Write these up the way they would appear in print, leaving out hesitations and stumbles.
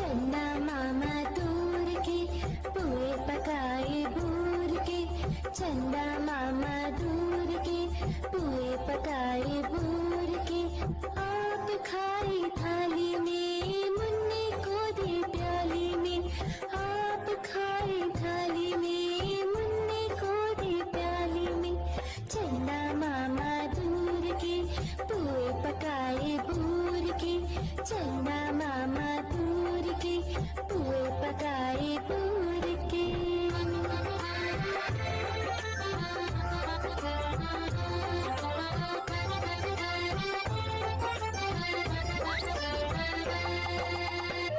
चन्ना मामा दूर के पुए पकाए बूर के। चन्ना मामा दूर के पुए पकाए बूर के। आप खाई थाली में मुन्ने को दे प्याली में। आप खाई थाली में मुन्ने को दे प्याली में। चन्ना मामा दूर के पुए पकाए बूर के। चन्ना मामा दूर के पुए पकाए बूर के।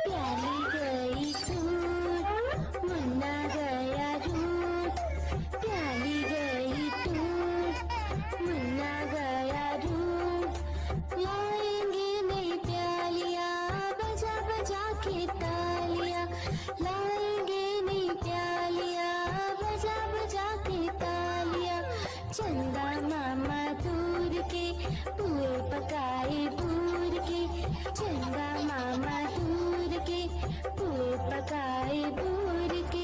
प्याली गई टूट मुन्ना गया रूट। प्याली गई टूट मुन्ना गया रूट। लाएंगे नई प्यालियाँ बजा बजा के तालियाँ। लाएंगे नई प्यालियाँ बजा बजा के तालियाँ। चंदा मामा दूर के पुए पकाए बूर के। चंदा मामा दूर के पुए पकाए बूर के।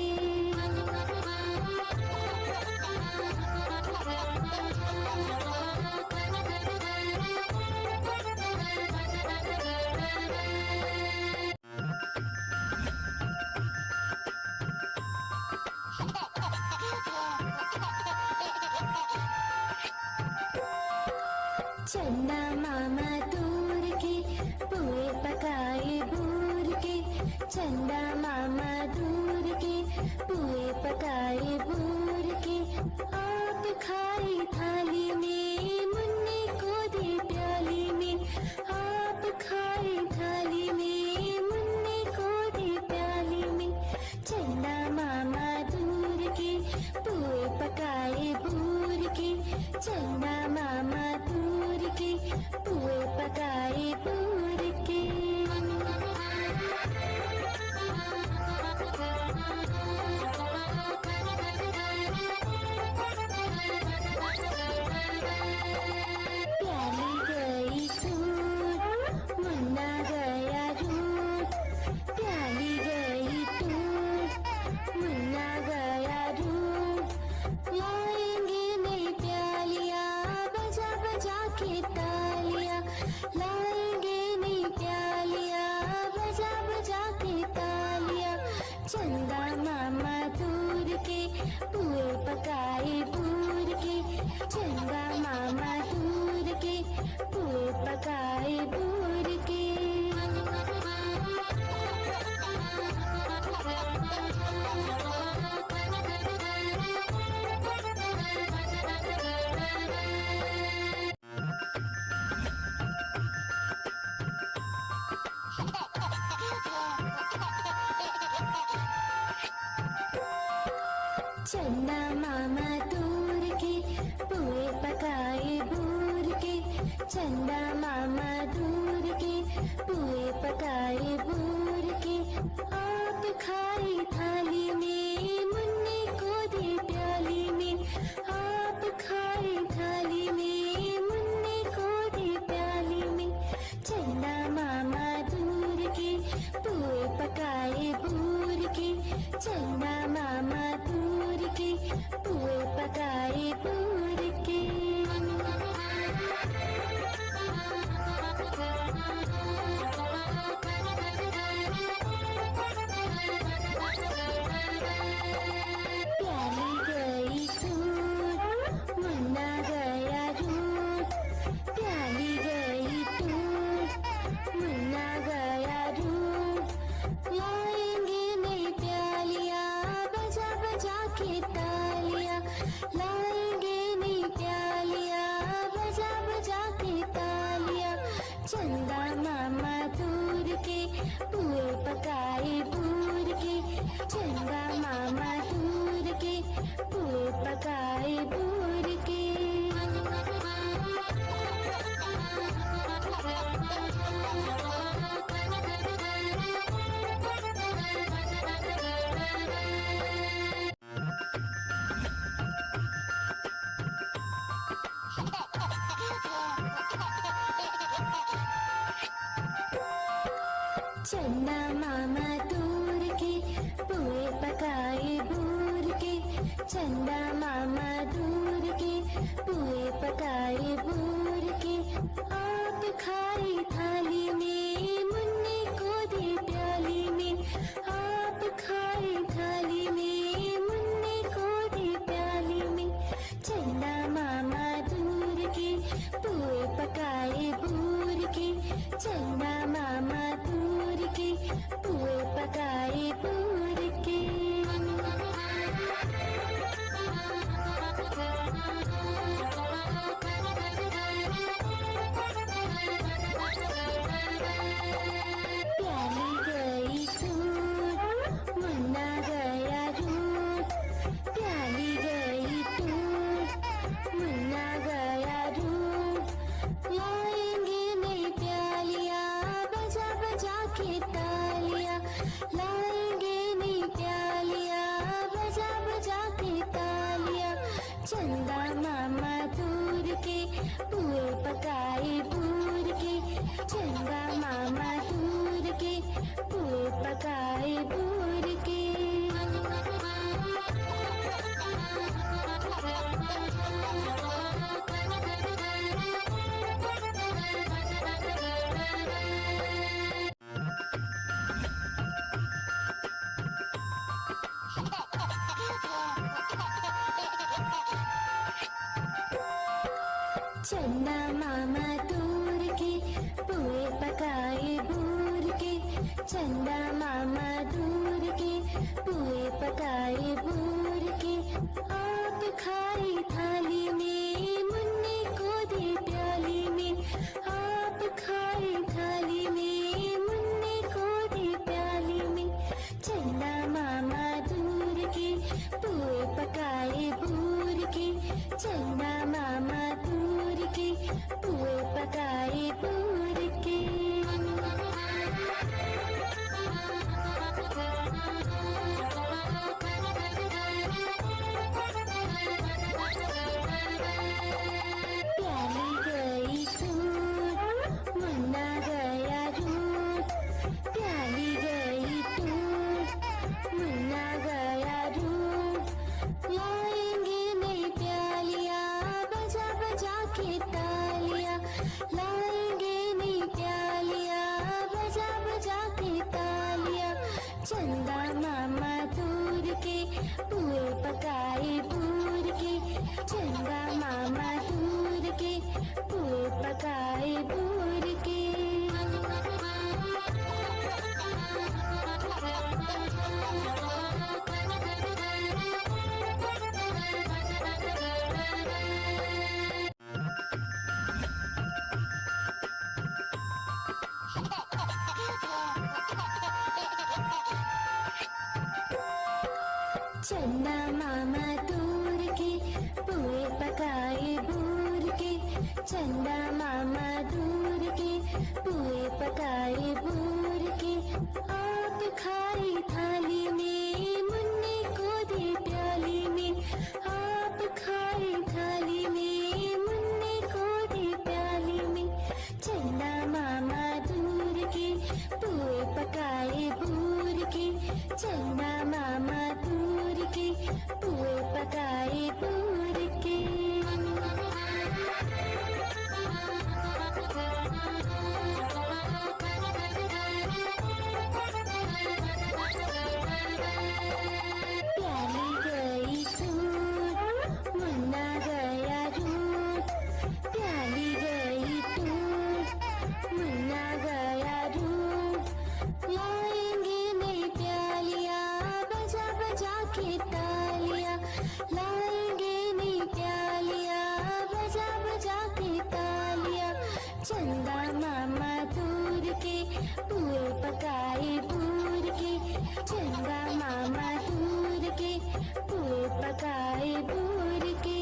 चन्ना मामा दूर के पुए पकाए बूर के। चन्ना मामा दूर के पुए पकाए बूर के। आप खाई थाली में मुन्ने को दे प्याली में। आप खाई थाली में मुन्ने को दे प्याली में। चन्ना मामा दूर के पुए पकाए बूर के। चन्ना मामा दूर के पुए पकाए बूर के। प्याली गई टूट मुन्ना गया रूट। प्याली गई टूट मुन्ना गया रूट। लाएंगे नई प्यालियाँ बजा बजा के तालियाँ। लाएंगे नई प्यालियाँ बजा बजा के तालियाँ। चंदा मामा दूर के पुए पकाए बूर के। चंदा मामा दूर के पुए पकाए बूर के। चन्ना मामा दूर के पुए पकाए बूर के। चन्ना मामा दूर के पुए पकाए बूर के। आप खाई थाली में मुन्ने को दे प्याली में। आप खाई थाली में मुन्ने को दे प्याली में। चन्ना मामा दूर के पुए पकाए बूर के। चन्ना मामा दूर के पुए पकाए बूर के। प्याली गई टूट मुन्ना गया रूट। प्याली गई टूट मुन्ना गया रूट। लाएंगे नई प्यालियाँ बजा बजा के तालियाँ। लाएंगे नई प्यालियाँ बजा बजा के तालियाँ। चंदा मामा दूर के पुए पकाए बूर के। चंदा मामा दूर के पुए पकाए बूर के। चंदा मामा दूर के पुए पकाए बूर के, चंदा मामा दूर के पुए पकाए बूर के। आप खाई थाली में मुन्ने को दे प्याली में, आप खाई थाली में मुन्ने को दे प्याली में। चंदा मामा दूर के पुए पकाए बूर के, चंदा मामा दूर के पुए पकाए बूर के। प्याली गई टूट मुन्ना गया रूट, प्याली गई टूट मुन्ना गया रूट। लाएंगे नई प्यालियां बजा बजा के तालियां, लाएंगे नई प्यालियां बजा बजा के तालियां। चंदा मामा दूर के पुए पकाए बूर के, चंदा मामा दूर के पुए पकाए बूर के। चंदा मामा दूर के पुए पकाए बूर के, चंदा मामा दूर के पुए पकाए बूर के। आप खाई थाली में मुन्ने को दे प्याली में, आप खाई थाली में मुन्ने को दे प्याली में। चंदा मामा दूर के पुए पकाए बूर के, चंदा मामा दूर के पुए पकाए बूर के। प्याली गई टूट मुन्ना गया रूट, प्याली गई टूट मुन्ना गया रूट। लाएंगे नई प्यालियां बजा बजा के तालियां, लाएंगे नई प्यालियां बजा बजा के तालियां। चंदा मामा दूर के पुए पकाए बूर के, चंदा मामा दूर के पुए पकाए बूर के। चंदा मामा दूर के पुए पकाए बूर के, चंदा मामा दूर के पुए पकाए बूर के। आप खाई थाली में मुन्ने को दे प्याली में, आप खाई थाली में मुन्ने को दे प्याली में। चंदा मामा दूर के पुए पकाए बूर के, चंदा मामा दूर के पुए पकाए बूर के। प्याली गई टूट मुन्ना गया रूट, प्याली गई टूट मुन्ना गया रूट। लाएंगे नई प्यालियां बजा बजा के तालियां, लाएंगे नई प्यालियां बजा बजा के तालियां। चंदा मामा दूर के पुए पकाए बूर के, चंदा मामा दूर के पुए पकाए बूर के।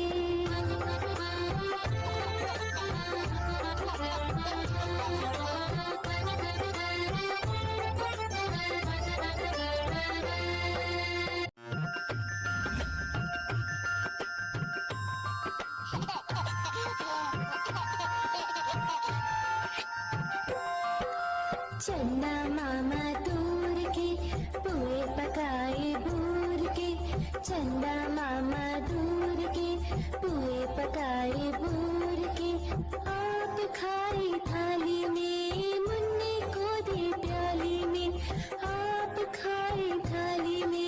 चंदा मामा पुए पकाए बूर के। आप खाए थाली में, मुन्ने को दे प्याली में। आप खाए थाली में,